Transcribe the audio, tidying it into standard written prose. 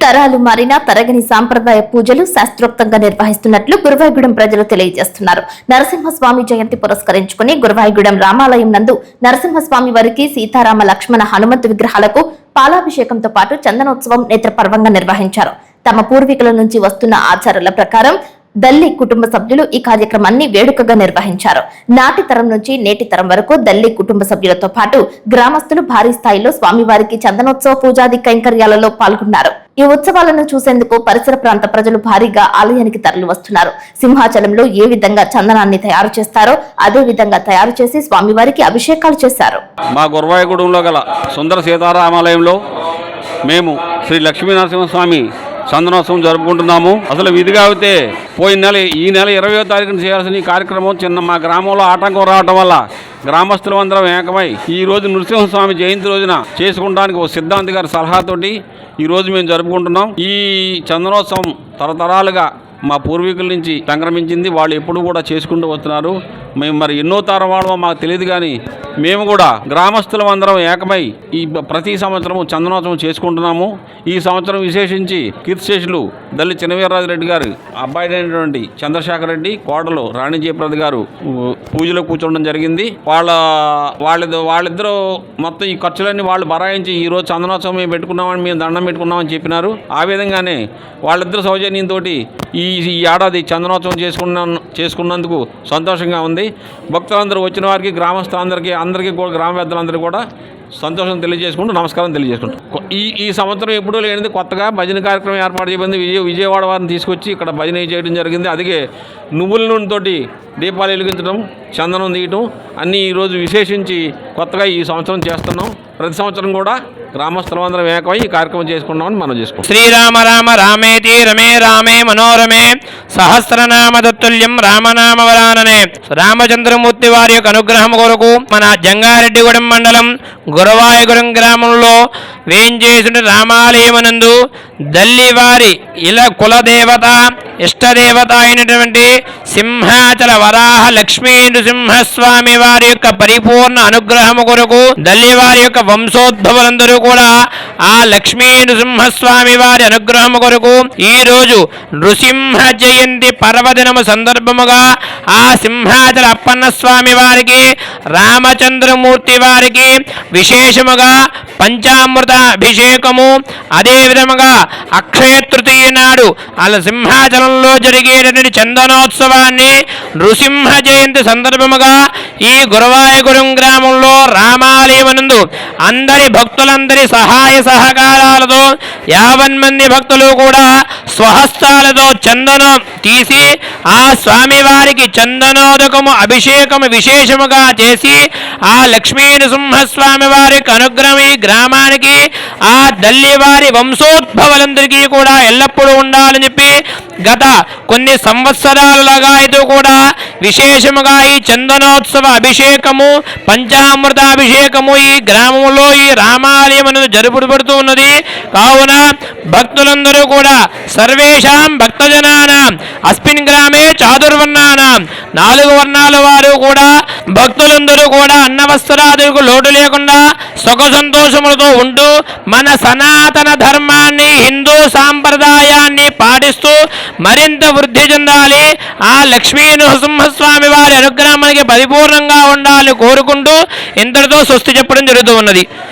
తరాలు మారినా తరగని సాంప్రదాయ పూజలు శాస్త్రోక్తంగా నిర్వహిస్తున్నట్లు గురువాయిగూడెం ప్రజలు తెలియజేస్తున్నారు. నరసింహస్వామి జయంతి పురస్కరించుకుని గురువాయిగూడెం రామాలయం నందు నరసింహస్వామి వారికి సీతారామ లక్ష్మణ హనుమంతు విగ్రహాలకు పాలాభిషేకంతో పాటు చందనోత్సవం నేత్రపర్వంగా నిర్వహించారు. తమ పూర్వీకుల నుంచి వస్తున్న ఆచారాల ప్రకారం దల్లి కుటుంబ సభ్యులు ఈ కార్యక్రమాన్ని వేడుకగా నిర్వహించారు. నాటి తరం నుంచి నేటి తరం వరకు దల్లి కుటుంబ సభ్యులతో పాటు గ్రామస్తులు భారీ స్థాయిలో స్వామివారికి చందనోత్సవ పూజాది కైంకర్యాలలో పాల్గొన్నారు. ఈ ఉత్సవాలను చూసేందుకు పరిసర ప్రాంత ప్రజలు భారీగా ఆలయానికి తరలి వస్తున్నారు. సింహాచలంలో ఏ విధంగా చందనాన్ని తయారు చేస్తారో అదే విధంగా తయారు చేసి స్వామివారికి అభిషేకాలు చేశారు. మా గురువాయిగూడెంలో గల సుందర సీతారామాలయంలో మేము శ్రీ లక్ష్మీనరసింహస్వామి చందనోత్సవం జరుపుకుంటున్నాము. అసలు విధిగా అయితే ఈ నెల 20వ తారీఖున చేయాల్సిన ఈ కార్యక్రమం మా గ్రామంలో ఆటంకం రావడం వల్ల గ్రామస్తులందరం ఏకమై ఈ రోజు నృసింహస్వామి జయంతి రోజున చేసుకుంటానికి ఒక సిద్ధాంతి గారి సలహాతోటి ఈ రోజు మేము జరుపుకుంటున్నాం. ఈ చందనోత్సవం తరతరాలుగా మా పూర్వీకుల నుంచి సంక్రమించింది. వాళ్ళు ఎప్పుడు కూడా చేసుకుంటూ వస్తున్నారు. మేము మరి ఎన్నో తరం వాళ్ళమో మాకు తెలియదు, కానీ మేము కూడా గ్రామస్తులం అందరం ఏకమై ఈ ప్రతి సంవత్సరం చందనోత్సవం చేసుకుంటున్నాము. ఈ సంవత్సరం విశేషించి కీర్తిశేషులు దల్లి చినవీర్రాజరెడ్డి గారు అబ్బాయి అయినటువంటి చంద్రశేఖర్ రెడ్డి, కోడలు రాణి జయప్రద గారు పూజలో కూర్చోవడం జరిగింది. వాళ్ళిద్దరూ మొత్తం ఈ ఖర్చులన్నీ వాళ్ళు భరాయించి ఈ రోజు చందనోత్సవం మేము పెట్టుకున్నామని, మేము దండం పెట్టుకున్నామని చెప్పినారు. ఆ విధంగానే వాళ్ళిద్దరు సౌజన్యంతో ఈ ఏడాది చందనోత్సవం చేసుకున్నందుకు సంతోషంగా ఉంది. భక్తులందరూ వచ్చిన వారికి, గ్రామస్తులందరికీ కూడా, గ్రామ పెద్దలందరికీ కూడా సంతోషం తెలియజేసుకుంటూ నమస్కారం తెలియజేసుకుంటాం. ఈ సంవత్సరం ఎప్పుడూ లేనిది కొత్తగా భజన కార్యక్రమం ఏర్పాటు చేయబడింది. విజయవాడ వారిని తీసుకొచ్చి ఇక్కడ భజన చేయడం జరిగింది. అదిగే నువ్వుల నూనెతోటి దీపాలు వెలిగించడం, చందనం తీయటం అన్నీ ఈరోజు విశేషించి కొత్తగా ఈ సంవత్సరం చేస్తున్నాం. ప్రతి సంవత్సరం కూడా గ్రామస్తులందరం ఏకమై ఈ కార్యక్రమం చేసుకున్నామని మనం చేసుకుంటాం. శ్రీరామ రామ రామేతి రమే రామే మనోరమే సహస్రనామ తత్తుల్యం రామనామ వరాననే రామచంద్రమూర్తి వారి యొక్క అనుగ్రహం కొరకు మన జంగారెడ్డిగూడెం మండలం గురువాయిగూడెం గ్రామంలో వేంచేసిన రామాలయమనందు దల్లివారి కులదేవత ఇష్టదేవత అయినటువంటి సింహాచల వరాహ లక్ష్మీ నృసింహస్వామి వారి యొక్క పరిపూర్ణ అనుగ్రహము కొరకు దల్లివారి యొక్క వంశోద్భవులందరూ కూడా ఆ లక్ష్మీ నృసింహస్వామి వారి అనుగ్రహము కొరకు ఈ రోజు నృసింహ జయంతి పర్వదినము సందర్భముగా ఆ సింహాచల అప్పన్న స్వామి వారికి, రామచంద్రమూర్తి వారికి విశేషముగా పంచామృత అభిషేకము, అదే విధముగా అక్షయ తృతీయ నాడు అలా సింహాచలంలో జరిగేటటువంటి చందనోత్సవాన్ని నృసింహ జయంతి సందర్భముగా ఈ గురువాయిగూడెం గ్రామంలో రామాలయమనందు అందరి భక్తులందరి సహాయ సహకారాలతో 50 మంది భక్తులు కూడా స్వహస్తాలతో చందనం తీసి ఆ స్వామివారికి చందనోదకము అభిషేకము విశేషముగా చేసి ఆ లక్ష్మీ నృసింహస్వామి వారికి అనుగ్రహం ఈ గ్రామానికి, ఆ దల్లివారి వంశోద్భవులందరికీ కూడా ఎల్లప్పుడూ ఉండాలని చెప్పి గత కొన్ని సంవత్సరాలుగా అయితే కూడా విశేషముగా ఈ చందనోత్సవ అభిషేకము, పంచామృతాభిషేకము ఈ గ్రామంలో ఈ రామాలయం అనేది జరుపుబడుతూ ఉన్నది. కావున భక్తులందరూ కూడా సర్వేషాం భక్తజనానాం అస్మిన్ గ్రామే చాతుర్వర్ణానాం 4 వర్ణాల వారు కూడా భక్తులందరూ కూడా అన్నవస్త్రాదులకు లోటు లేకుండా సుఖ సంతోషములతో ఉంటూ మన సనాతన ధర్మాన్ని, హిందూ సాంప్రదాయాన్ని పాటిస్తూ మరింత వృద్ధి చెందాలి. ఆ లక్ష్మీ నరసింహస్వామి వారి అనుగ్రహానికి పరిపూర్ణంగా ఉండాలని కోరుకుంటూ ఇంతటితో స్వస్తి చెప్పడం జరుగుతూ ఉన్నది.